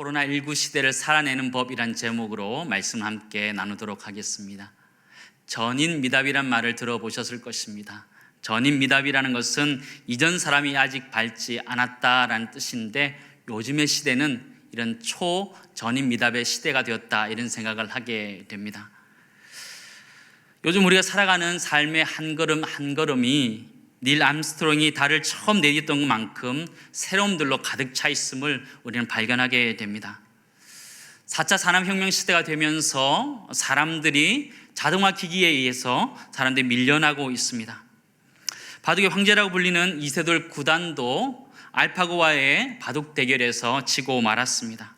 코로나19 시대를 살아내는 법이란 제목으로 말씀 함께 나누도록 하겠습니다. 전인미답이란 말을 들어보셨을 것입니다. 전인미답이라는 것은 이전 사람이 아직 밟지 않았다라는 뜻인데, 요즘의 시대는 이런 초전인미답의 시대가 되었다, 이런 생각을 하게 됩니다. 요즘 우리가 살아가는 삶의 한 걸음 한 걸음이 닐 암스트롱이 달을 처음 내딛던 것만큼 새로움들로 가득 차 있음을 우리는 발견하게 됩니다. 4차 산업혁명 시대가 되면서 사람들이 자동화 기기에 의해서 사람들이 밀려나고 있습니다. 바둑의 황제라고 불리는 이세돌 구단도 알파고와의 바둑 대결에서 지고 말았습니다.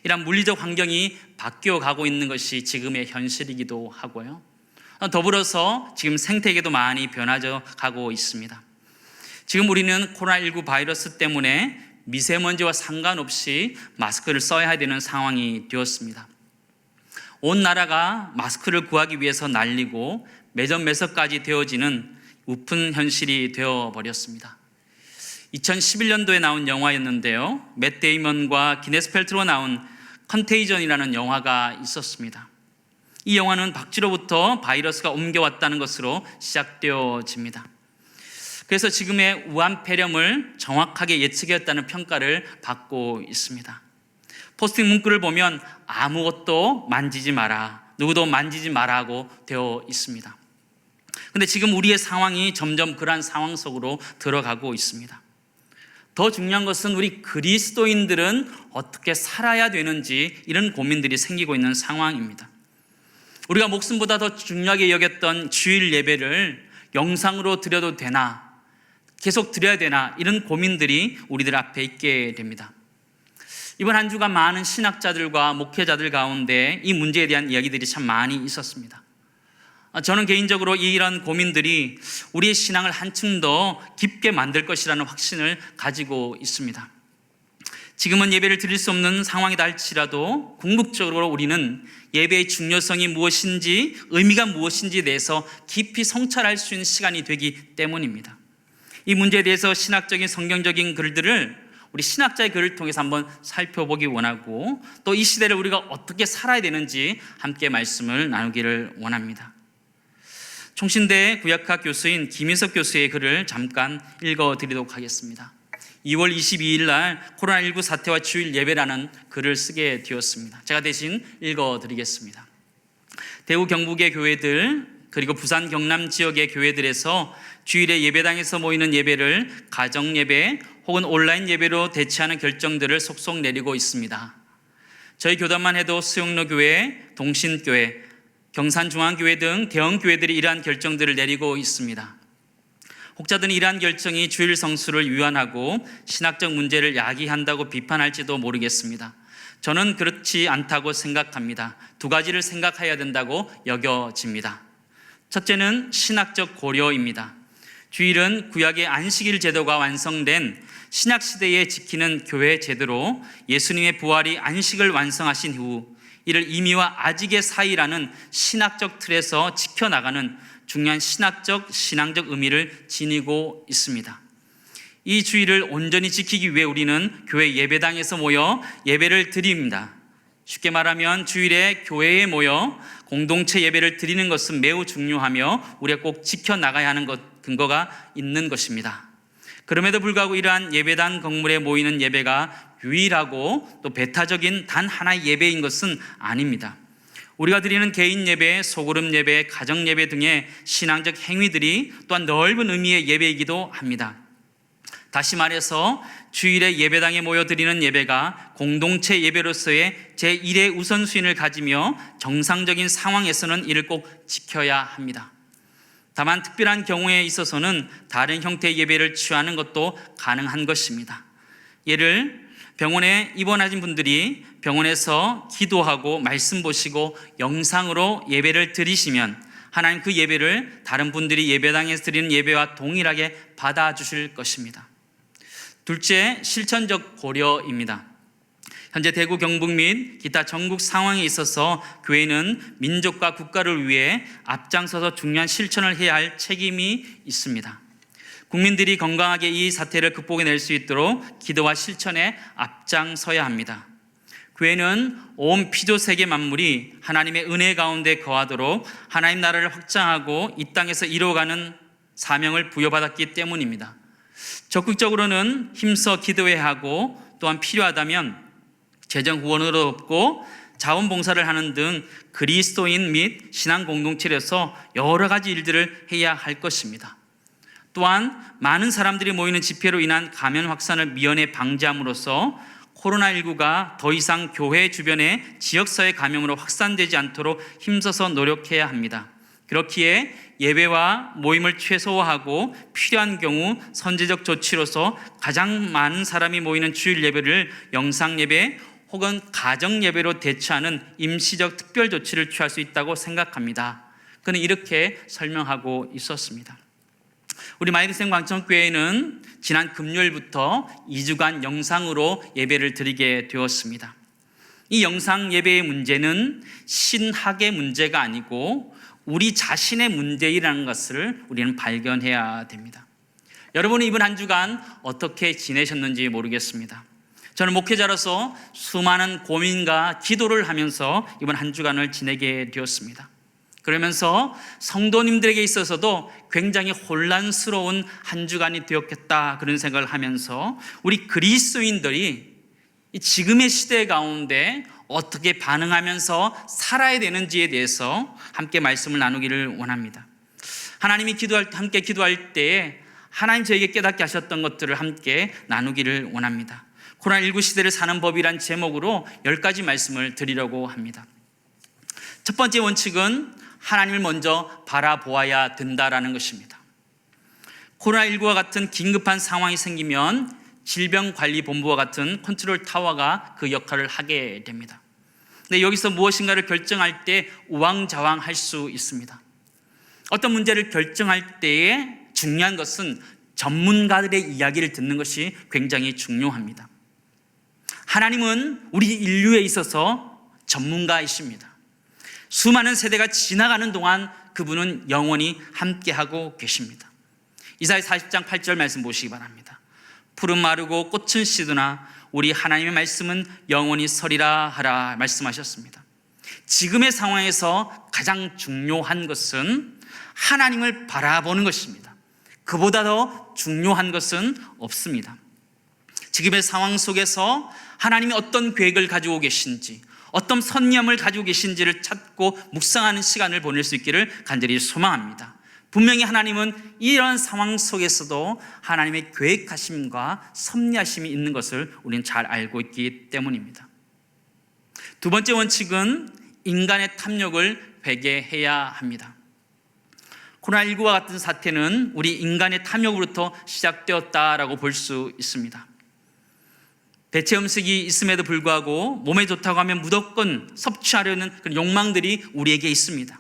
이런 물리적 환경이 바뀌어가고 있는 것이 지금의 현실이기도 하고요. 더불어서 지금 생태계도 많이 변화져 가고 있습니다. 지금 우리는 코로나19 바이러스 때문에 미세먼지와 상관없이 마스크를 써야 되는 상황이 되었습니다. 온 나라가 마스크를 구하기 위해서 난리고 매점 매석까지 되어지는 우픈 현실이 되어버렸습니다. 2011년도에 나온 영화였는데요, 맷 데이먼과 기네스 펠트로가 나온 컨테이전이라는 영화가 있었습니다. 이 영화는 박쥐로부터 바이러스가 옮겨왔다는 것으로 시작되어집니다. 그래서 지금의 우한 폐렴을 정확하게 예측했다는 평가를 받고 있습니다. 포스팅 문구를 보면 아무것도 만지지 마라, 누구도 만지지 마라고 되어 있습니다. 그런데 지금 우리의 상황이 점점 그러한 상황 속으로 들어가고 있습니다. 더 중요한 것은 우리 그리스도인들은 어떻게 살아야 되는지, 이런 고민들이 생기고 있는 상황입니다. 우리가 목숨보다 더 중요하게 여겼던 주일 예배를 영상으로 드려도 되나, 계속 드려야 되나, 이런 고민들이 우리들 앞에 있게 됩니다. 이번 한 주간 많은 신학자들과 목회자들 가운데 이 문제에 대한 이야기들이 참 많이 있었습니다. 저는 개인적으로 이런 고민들이 우리의 신앙을 한층 더 깊게 만들 것이라는 확신을 가지고 있습니다. 지금은 예배를 드릴 수 없는 상황이다 할지라도 궁극적으로 우리는 예배의 중요성이 무엇인지, 의미가 무엇인지에 대해서 깊이 성찰할 수 있는 시간이 되기 때문입니다. 이 문제에 대해서 신학적인 성경적인 글들을 우리 신학자의 글을 통해서 한번 살펴보기 원하고, 또 이 시대를 우리가 어떻게 살아야 되는지 함께 말씀을 나누기를 원합니다. 총신대 구약학 교수인 김인석 교수의 글을 잠깐 읽어드리도록 하겠습니다. 2월 22일 날 코로나19 사태와 주일 예배라는 글을 쓰게 되었습니다. 제가 대신 읽어드리겠습니다. 대구 경북의 교회들, 그리고 부산 경남 지역의 교회들에서 주일에 예배당에서 모이는 예배를 가정예배 혹은 온라인 예배로 대체하는 결정들을 속속 내리고 있습니다. 저희 교단만 해도 수영로 교회, 동신교회, 경산중앙교회 등 대형 교회들이 이러한 결정들을 내리고 있습니다. 혹자들은 이러한 결정이 주일 성수를 위반하고 신학적 문제를 야기한다고 비판할지도 모르겠습니다. 저는 그렇지 않다고 생각합니다. 두 가지를 생각해야 된다고 여겨집니다. 첫째는 신학적 고려입니다. 주일은 구약의 안식일 제도가 완성된 신약시대에 지키는 교회 제도로, 예수님의 부활이 안식을 완성하신 후 이를 이미와 아직의 사이라는 신학적 틀에서 지켜나가는 중요한 신학적, 신앙적 의미를 지니고 있습니다. 이 주일을 온전히 지키기 위해 우리는 교회 예배당에서 모여 예배를 드립니다. 쉽게 말하면 주일에 교회에 모여 공동체 예배를 드리는 것은 매우 중요하며 우리가 꼭 지켜나가야 하는 근거가 있는 것입니다. 그럼에도 불구하고 이러한 예배당 건물에 모이는 예배가 유일하고 또 배타적인 단 하나의 예배인 것은 아닙니다. 우리가 드리는 개인 예배, 소그룹 예배, 가정 예배 등의 신앙적 행위들이 또한 넓은 의미의 예배이기도 합니다. 다시 말해서 주일에 예배당에 모여 드리는 예배가 공동체 예배로서의 제1의 우선순위를 가지며 정상적인 상황에서는 이를 꼭 지켜야 합니다. 다만 특별한 경우에 있어서는 다른 형태의 예배를 취하는 것도 가능한 것입니다. 예를 병원에 입원하신 분들이 병원에서 기도하고 말씀 보시고 영상으로 예배를 드리시면 하나님 그 예배를 다른 분들이 예배당에서 드리는 예배와 동일하게 받아주실 것입니다. 둘째, 실천적 고려입니다. 현재 대구 경북 및 기타 전국 상황에 있어서 교회는 민족과 국가를 위해 앞장서서 중요한 실천을 해야 할 책임이 있습니다. 국민들이 건강하게 이 사태를 극복해낼 수 있도록 기도와 실천에 앞장서야 합니다. 교회는 온 피조 세계 만물이 하나님의 은혜 가운데 거하도록 하나님 나라를 확장하고 이 땅에서 이루어가는 사명을 부여받았기 때문입니다. 적극적으로는 힘써 기도해야 하고, 또한 필요하다면 재정 후원으로 돕고 자원봉사를 하는 등 그리스도인 및 신앙 공동체에서 여러 가지 일들을 해야 할 것입니다. 또한 많은 사람들이 모이는 집회로 인한 감염 확산을 미연에 방지함으로써 코로나19가 더 이상 교회 주변의 지역사회 감염으로 확산되지 않도록 힘써서 노력해야 합니다. 그렇기에 예배와 모임을 최소화하고 필요한 경우 선제적 조치로서 가장 많은 사람이 모이는 주일 예배를 영상 예배 혹은 가정 예배로 대체하는 임시적 특별 조치를 취할 수 있다고 생각합니다. 그는 이렇게 설명하고 있었습니다. 우리 마이드센 광천교회는 지난 금요일부터 2주간 영상으로 예배를 드리게 되었습니다. 이 영상 예배의 문제는 신학의 문제가 아니고 우리 자신의 문제이라는 것을 우리는 발견해야 됩니다. 여러분은 이번 한 주간 어떻게 지내셨는지 모르겠습니다. 저는 목회자로서 수많은 고민과 기도를 하면서 이번 한 주간을 지내게 되었습니다. 그러면서 성도님들에게 있어서도 굉장히 혼란스러운 한 주간이 되었겠다, 그런 생각을 하면서 우리 그리스도인들이 지금의 시대 가운데 어떻게 반응하면서 살아야 되는지에 대해서 함께 말씀을 나누기를 원합니다. 하나님이 함께 기도할 때에 하나님 저에게 깨닫게 하셨던 것들을 함께 나누기를 원합니다. 코로나19 시대를 사는 법이란 제목으로 10가지 말씀을 드리려고 합니다. 첫 번째 원칙은 하나님을 먼저 바라보아야 된다라는 것입니다. 코로나19와 같은 긴급한 상황이 생기면 질병관리본부와 같은 컨트롤 타워가 그 역할을 하게 됩니다. 근데 여기서 무엇인가를 결정할 때 우왕좌왕할 수 있습니다. 어떤 문제를 결정할 때에 중요한 것은 전문가들의 이야기를 듣는 것이 굉장히 중요합니다. 하나님은 우리 인류에 있어서 전문가이십니다. 수많은 세대가 지나가는 동안 그분은 영원히 함께하고 계십니다. 이사야 40장 8절 말씀 보시기 바랍니다. 푸른 마르고 꽃은 시드나 우리 하나님의 말씀은 영원히 서리라 하라 말씀하셨습니다. 지금의 상황에서 가장 중요한 것은 하나님을 바라보는 것입니다. 그보다 더 중요한 것은 없습니다. 지금의 상황 속에서 하나님이 어떤 계획을 가지고 계신지, 어떤 선념을 가지고 계신지를 찾고 묵상하는 시간을 보낼 수 있기를 간절히 소망합니다. 분명히 하나님은 이런 상황 속에서도 하나님의 계획하심과 섭리하심이 있는 것을 우리는 잘 알고 있기 때문입니다. 두 번째 원칙은 인간의 탐욕을 회개해야 합니다. 코로나19와 같은 사태는 우리 인간의 탐욕으로부터 시작되었다라고 볼 수 있습니다. 대체 음식이 있음에도 불구하고 몸에 좋다고 하면 무조건 섭취하려는 그런 욕망들이 우리에게 있습니다.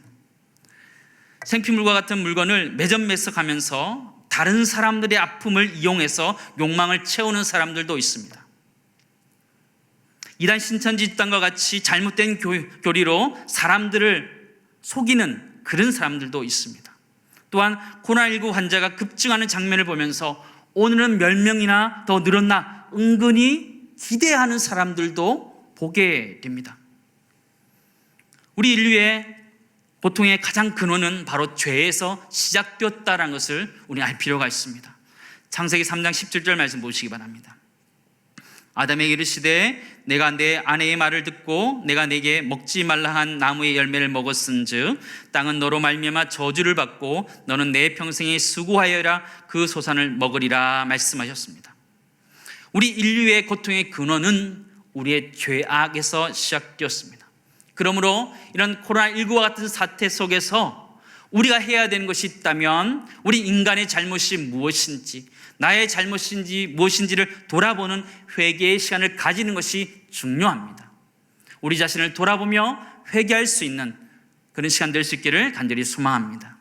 생피물과 같은 물건을 매점매석하면서 다른 사람들의 아픔을 이용해서 욕망을 채우는 사람들도 있습니다. 이단 신천지 집단과 같이 잘못된 교리로 사람들을 속이는 그런 사람들도 있습니다. 또한 코로나19 환자가 급증하는 장면을 보면서 오늘은 몇 명이나 더 늘었나 은근히 기대하는 사람들도 보게 됩니다. 우리 인류의 고통의 가장 근원은 바로 죄에서 시작되었다는 것을 우리 알 필요가 있습니다. 창세기 3장 17절 말씀 보시기 바랍니다. 아담에게 이르시되 내가 내 아내의 말을 듣고 내가 내게 먹지 말라 한 나무의 열매를 먹었은즉 땅은 너로 말미암아 저주를 받고 너는 내 평생에 수고하여라 그 소산을 먹으리라 말씀하셨습니다. 우리 인류의 고통의 근원은 우리의 죄악에서 시작되었습니다. 그러므로 이런 코로나19와 같은 사태 속에서 우리가 해야 되는 것이 있다면 우리 인간의 잘못이 무엇인지, 나의 잘못인지 무엇인지를 돌아보는 회개의 시간을 가지는 것이 중요합니다. 우리 자신을 돌아보며 회개할 수 있는 그런 시간 될 수 있기를 간절히 소망합니다.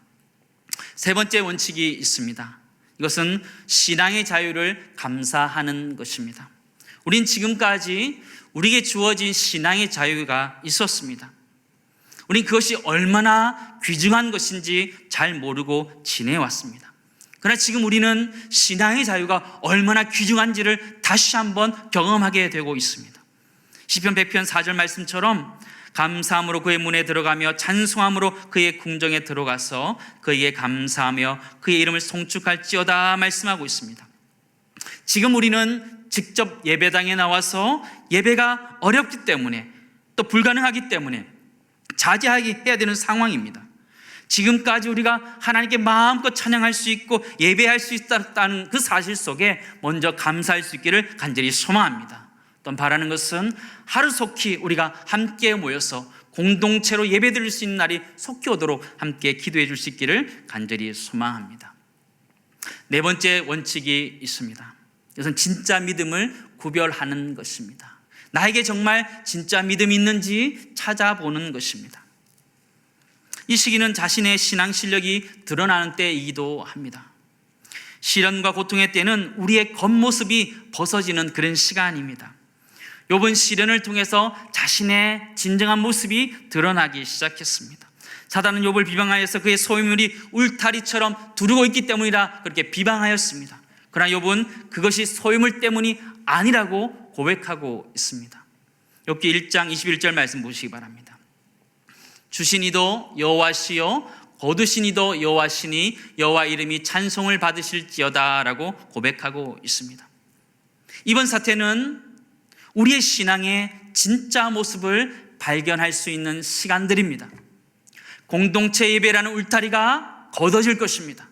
세 번째 원칙이 있습니다. 이것은 신앙의 자유를 감사하는 것입니다. 우린 지금까지 우리에게 주어진 신앙의 자유가 있었습니다. 우린 그것이 얼마나 귀중한 것인지 잘 모르고 지내왔습니다. 그러나 지금 우리는 신앙의 자유가 얼마나 귀중한지를 다시 한번 경험하게 되고 있습니다. 시편 100편 4절 말씀처럼 감사함으로 그의 문에 들어가며 찬송함으로 그의 궁정에 들어가서 그에게 감사하며 그의 이름을 송축할지어다 말씀하고 있습니다. 지금 우리는 직접 예배당에 나와서 예배가 어렵기 때문에 또 불가능하기 때문에 자제하게 해야 되는 상황입니다. 지금까지 우리가 하나님께 마음껏 찬양할 수 있고 예배할 수 있다는 그 사실 속에 먼저 감사할 수 있기를 간절히 소망합니다. 또 바라는 것은 하루속히 우리가 함께 모여서 공동체로 예배드릴 수 있는 날이 속히 오도록 함께 기도해 줄 수 있기를 간절히 소망합니다. 네 번째 원칙이 있습니다. 이것은 진짜 믿음을 구별하는 것입니다. 나에게 정말 진짜 믿음이 있는지 찾아보는 것입니다. 이 시기는 자신의 신앙 실력이 드러나는 때이기도 합니다. 시련과 고통의 때는 우리의 겉모습이 벗어지는 그런 시간입니다. 욥은 시련을 통해서 자신의 진정한 모습이 드러나기 시작했습니다. 사단은 욥을 비방하여서 그의 소유물이 울타리처럼 두르고 있기 때문이라 그렇게 비방하였습니다. 그러나 욥은 그것이 소유물 때문이 아니라고 고백하고 있습니다. 욥기 1장 21절 말씀 보시기 바랍니다. 주신 이도 여호와시요 거두신 이도 여호와시니 여호와 이름이 찬송을 받으실지어다 라고 고백하고 있습니다. 이번 사태는 우리의 신앙의 진짜 모습을 발견할 수 있는 시간들입니다. 공동체 예배라는 울타리가 걷어질 것입니다.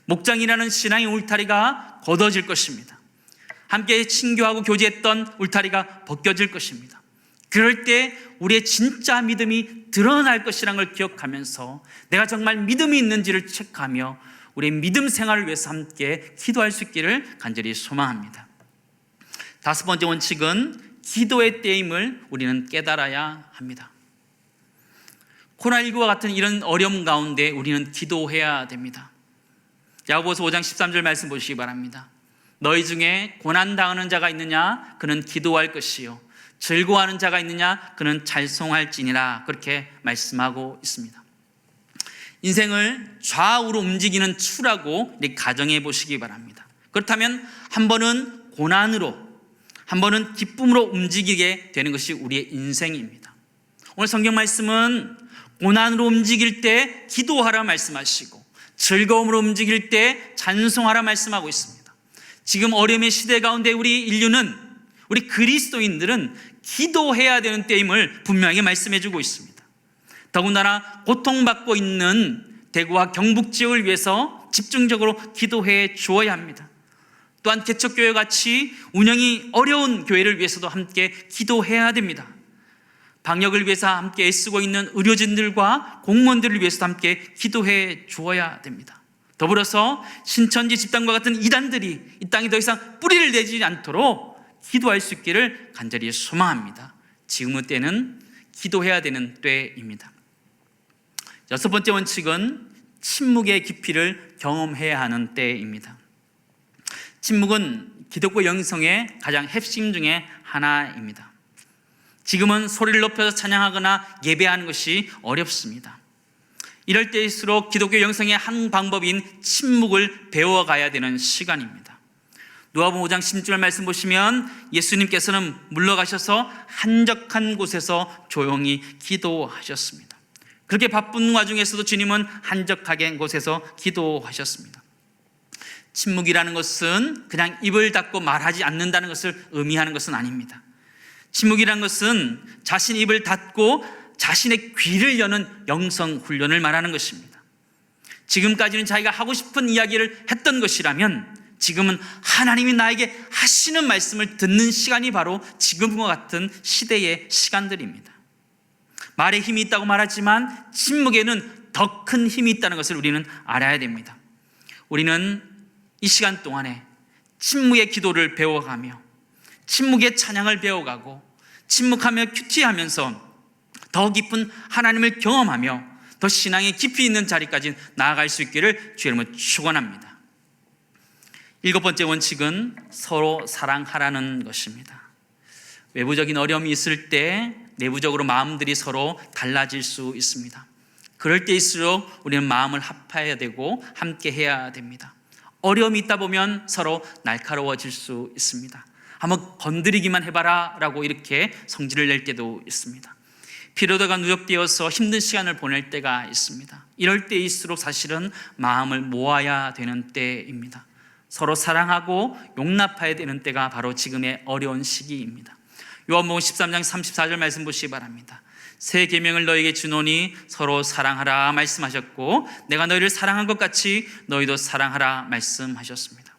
목장이라는 신앙의 울타리가 걷어질 것입니다. 함께 친교하고 교제했던 울타리가 벗겨질 것입니다. 그럴 때 우리의 진짜 믿음이 드러날 것이라는 걸 기억하면서 내가 정말 믿음이 있는지를 체크하며 우리의 믿음 생활을 위해서 함께 기도할 수 있기를 간절히 소망합니다. 다섯 번째 원칙은 기도의 때임을 우리는 깨달아야 합니다. 코로나19와 같은 이런 어려움 가운데 우리는 기도해야 됩니다. 야고보서 5장 13절 말씀 보시기 바랍니다. 너희 중에 고난당하는 자가 있느냐? 그는 기도할 것이요 즐거워하는 자가 있느냐? 그는 찬송할지니라. 그렇게 말씀하고 있습니다. 인생을 좌우로 움직이는 추라고 가정해 보시기 바랍니다. 그렇다면 한 번은 고난으로 한 번은 기쁨으로 움직이게 되는 것이 우리의 인생입니다. 오늘 성경 말씀은 고난으로 움직일 때 기도하라 말씀하시고 즐거움으로 움직일 때 찬송하라 말씀하고 있습니다. 지금 어려움의 시대 가운데 우리 인류는, 우리 그리스도인들은 기도해야 되는 때임을 분명히 말씀해 주고 있습니다. 더군다나 고통받고 있는 대구와 경북 지역을 위해서 집중적으로 기도해 주어야 합니다. 또한 개척교회 같이 운영이 어려운 교회를 위해서도 함께 기도해야 됩니다. 방역을 위해서 함께 애쓰고 있는 의료진들과 공무원들을 위해서도 함께 기도해 주어야 됩니다. 더불어서 신천지 집단과 같은 이단들이 이 땅에 더 이상 뿌리를 내지 않도록 기도할 수 있기를 간절히 소망합니다. 지금의 때는 기도해야 되는 때입니다. 여섯 번째 원칙은 침묵의 깊이를 경험해야 하는 때입니다. 침묵은 기독교 영성의 가장 핵심 중에 하나입니다. 지금은 소리를 높여서 찬양하거나 예배하는 것이 어렵습니다. 이럴 때일수록 기독교 영성의 한 방법인 침묵을 배워가야 되는 시간입니다. 누가복음 5장 16절 말씀 보시면 예수님께서는 물러가셔서 한적한 곳에서 조용히 기도하셨습니다. 그렇게 바쁜 와중에서도 주님은 한적하게 곳에서 기도하셨습니다. 침묵이라는 것은 그냥 입을 닫고 말하지 않는다는 것을 의미하는 것은 아닙니다. 침묵이라는 것은 자신 입을 닫고 자신의 귀를 여는 영성 훈련을 말하는 것입니다. 지금까지는 자기가 하고 싶은 이야기를 했던 것이라면 지금은 하나님이 나에게 하시는 말씀을 듣는 시간이 바로 지금과 같은 시대의 시간들입니다. 말에 힘이 있다고 말하지만 침묵에는 더 큰 힘이 있다는 것을 우리는 알아야 됩니다. 우리는 이 시간 동안에 침묵의 기도를 배워가며 침묵의 찬양을 배워가고 침묵하며 큐티하면서 더 깊은 하나님을 경험하며 더 신앙의 깊이 있는 자리까지 나아갈 수 있기를 주의 이름으로 축원합니다. 일곱 번째 원칙은 서로 사랑하라는 것입니다. 외부적인 어려움이 있을 때 내부적으로 마음들이 서로 달라질 수 있습니다. 그럴 때일수록 우리는 마음을 합해야 되고 함께 해야 됩니다. 어려움이 있다 보면 서로 날카로워질 수 있습니다. 한번 건드리기만 해봐라 라고 이렇게 성질을 낼 때도 있습니다. 피로도가 누적되어서 힘든 시간을 보낼 때가 있습니다. 이럴 때일수록 사실은 마음을 모아야 되는 때입니다. 서로 사랑하고 용납해야 되는 때가 바로 지금의 어려운 시기입니다. 요한복음 13장 34절 말씀 보시기 바랍니다. 새 계명을 너에게 주노니 서로 사랑하라 말씀하셨고 내가 너희를 사랑한 것 같이 너희도 사랑하라 말씀하셨습니다.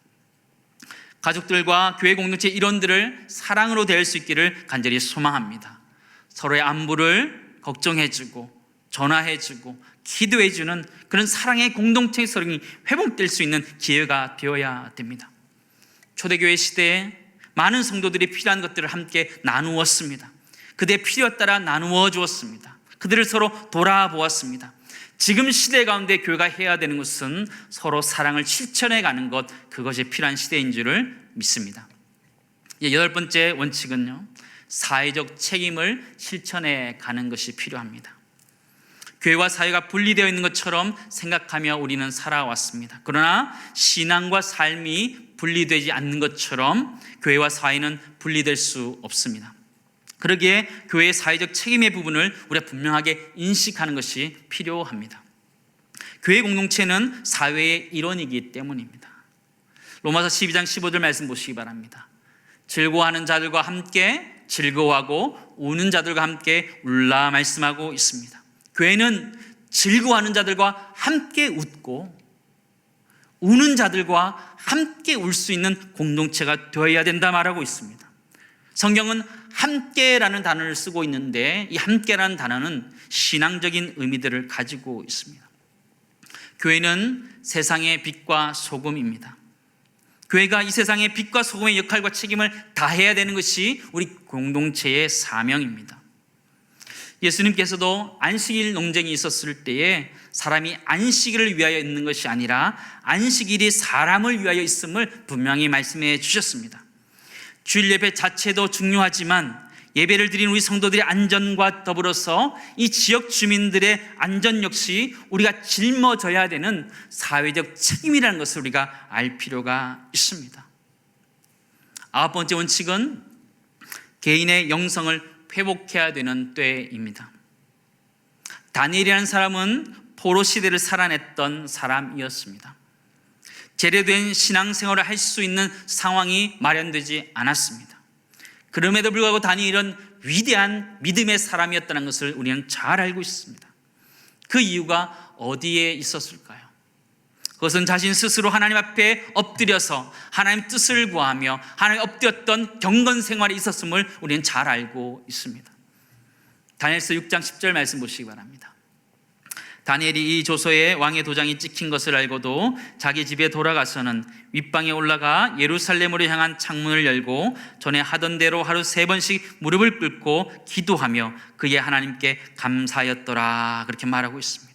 가족들과 교회 공동체 일원들을 사랑으로 대할 수 있기를 간절히 소망합니다. 서로의 안부를 걱정해주고 전화해주고 기도해주는 그런 사랑의 공동체의 서름이 회복될 수 있는 기회가 되어야 됩니다. 초대교회 시대에 많은 성도들이 필요한 것들을 함께 나누었습니다. 그들의 필요에 따라 나누어 주었습니다. 그들을 서로 돌아보았습니다. 지금 시대 가운데 교회가 해야 되는 것은 서로 사랑을 실천해 가는 것, 그것이 필요한 시대인 줄을 믿습니다. 여덟 번째 원칙은요, 사회적 책임을 실천해 가는 것이 필요합니다. 교회와 사회가 분리되어 있는 것처럼 생각하며 우리는 살아왔습니다. 그러나 신앙과 삶이 분리되지 않는 것처럼 교회와 사회는 분리될 수 없습니다. 그러기에 교회의 사회적 책임의 부분을 우리가 분명하게 인식하는 것이 필요합니다. 교회 공동체는 사회의 일원이기 때문입니다. 로마서 12장 15절 말씀 보시기 바랍니다. 즐거워하는 자들과 함께 즐거워하고 우는 자들과 함께 울라 말씀하고 있습니다. 교회는 즐거워하는 자들과 함께 웃고 우는 자들과 함께 울 수 있는 공동체가 되어야 된다 말하고 있습니다. 성경은 함께라는 단어를 쓰고 있는데 이 함께라는 단어는 신앙적인 의미들을 가지고 있습니다. 교회는 세상의 빛과 소금입니다. 교회가 이 세상의 빛과 소금의 역할과 책임을 다해야 되는 것이 우리 공동체의 사명입니다. 예수님께서도 안식일 논쟁이 있었을 때에 사람이 안식일을 위하여 있는 것이 아니라 안식일이 사람을 위하여 있음을 분명히 말씀해 주셨습니다. 주일 예배 자체도 중요하지만 예배를 드리는 우리 성도들의 안전과 더불어서 이 지역 주민들의 안전 역시 우리가 짊어져야 되는 사회적 책임이라는 것을 우리가 알 필요가 있습니다. 아홉 번째 원칙은 개인의 영성을 회복해야 되는 때입니다. 다니엘이라는 사람은 포로 시대를 살아냈던 사람이었습니다. 제대된 신앙생활을 할 수 있는 상황이 마련되지 않았습니다. 그럼에도 불구하고 다니엘은 위대한 믿음의 사람이었다는 것을 우리는 잘 알고 있습니다. 그 이유가 어디에 있었을까요? 그것은 자신 스스로 하나님 앞에 엎드려서 하나님 뜻을 구하며 하나님 엎드렸던 경건 생활이 있었음을 우리는 잘 알고 있습니다. 다니엘서 6장 10절 말씀 보시기 바랍니다. 다니엘이 이 조서에 왕의 도장이 찍힌 것을 알고도 자기 집에 돌아가서는 윗방에 올라가 예루살렘으로 향한 창문을 열고 전에 하던 대로 하루 3번씩 무릎을 꿇고 기도하며 그의 하나님께 감사하였더라, 그렇게 말하고 있습니다.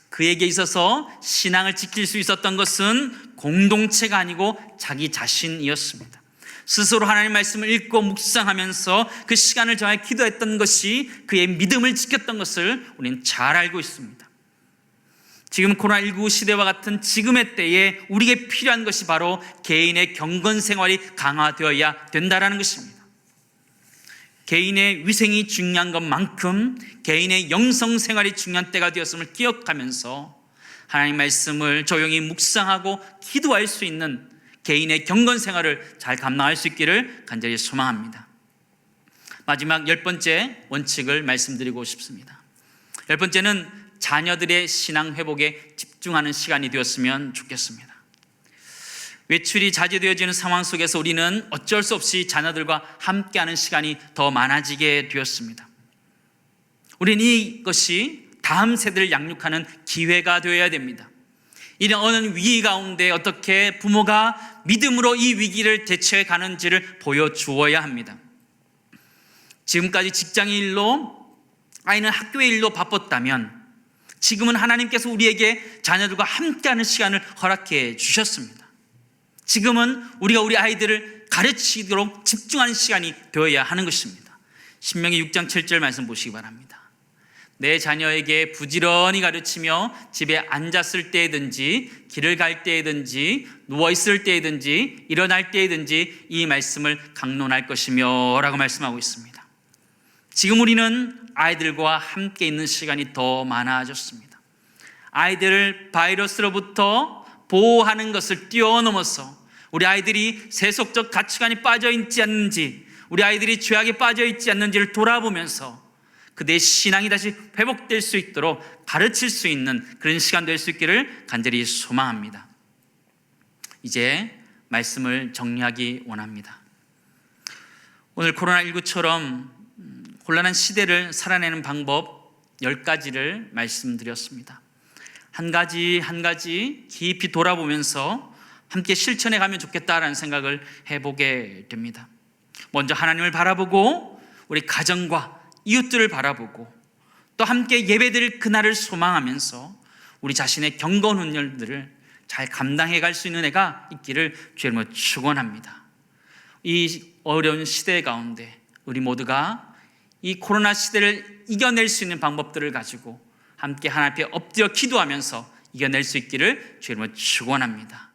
그에게 있어서 신앙을 지킬 수 있었던 것은 공동체가 아니고 자기 자신이었습니다. 스스로 하나님 말씀을 읽고 묵상하면서 그 시간을 정해 기도했던 것이 그의 믿음을 지켰던 것을 우리는 잘 알고 있습니다. 지금 코로나19 시대와 같은 지금의 때에 우리에게 필요한 것이 바로 개인의 경건 생활이 강화되어야 된다는 것입니다. 개인의 위생이 중요한 것만큼 개인의 영성 생활이 중요한 때가 되었음을 기억하면서 하나님 말씀을 조용히 묵상하고 기도할 수 있는 개인의 경건 생활을 잘 감당할 수 있기를 간절히 소망합니다. 마지막 10번째 원칙을 말씀드리고 싶습니다. 10번째는 자녀들의 신앙 회복에 집중하는 시간이 되었으면 좋겠습니다. 외출이 자제되어지는 상황 속에서 우리는 어쩔 수 없이 자녀들과 함께하는 시간이 더 많아지게 되었습니다. 우리는 이것이 다음 세대를 양육하는 기회가 되어야 됩니다. 이런 어느 위기 가운데 어떻게 부모가 믿음으로 이 위기를 대처해 가는지를 보여주어야 합니다. 지금까지 직장의 일로 아이는 학교의 일로 바빴다면 지금은 하나님께서 우리에게 자녀들과 함께하는 시간을 허락해 주셨습니다. 지금은 우리가 우리 아이들을 가르치도록 집중하는 시간이 되어야 하는 것입니다. 신명기 6장 7절 말씀 보시기 바랍니다. 내 자녀에게 부지런히 가르치며 집에 앉았을 때든지 길을 갈 때든지 누워있을 때든지 일어날 때든지 이 말씀을 강론할 것이며 라고 말씀하고 있습니다. 지금 우리는 아이들과 함께 있는 시간이 더 많아졌습니다. 아이들을 바이러스로부터 보호하는 것을 뛰어넘어서 우리 아이들이 세속적 가치관이 빠져있지 않는지, 우리 아이들이 죄악에 빠져있지 않는지를 돌아보면서 그들의 신앙이 다시 회복될 수 있도록 가르칠 수 있는 그런 시간 될 수 있기를 간절히 소망합니다. 이제 말씀을 정리하기 원합니다. 오늘 코로나19처럼 곤란한 시대를 살아내는 방법 10가지를 말씀드렸습니다. 한 가지 한 가지 깊이 돌아보면서 함께 실천해 가면 좋겠다라는 생각을 해보게 됩니다. 먼저 하나님을 바라보고 우리 가정과 이웃들을 바라보고 또 함께 예배드릴 그날을 소망하면서 우리 자신의 경건 훈련들을 잘 감당해 갈 수 있는 애가 있기를 주의 이름으로 축원합니다. 이 어려운 시대 가운데 우리 모두가 이 코로나 시대를 이겨낼 수 있는 방법들을 가지고 함께 하나님 앞에 엎드려 기도하면서 이겨낼 수 있기를 주의 이름으로 축원합니다.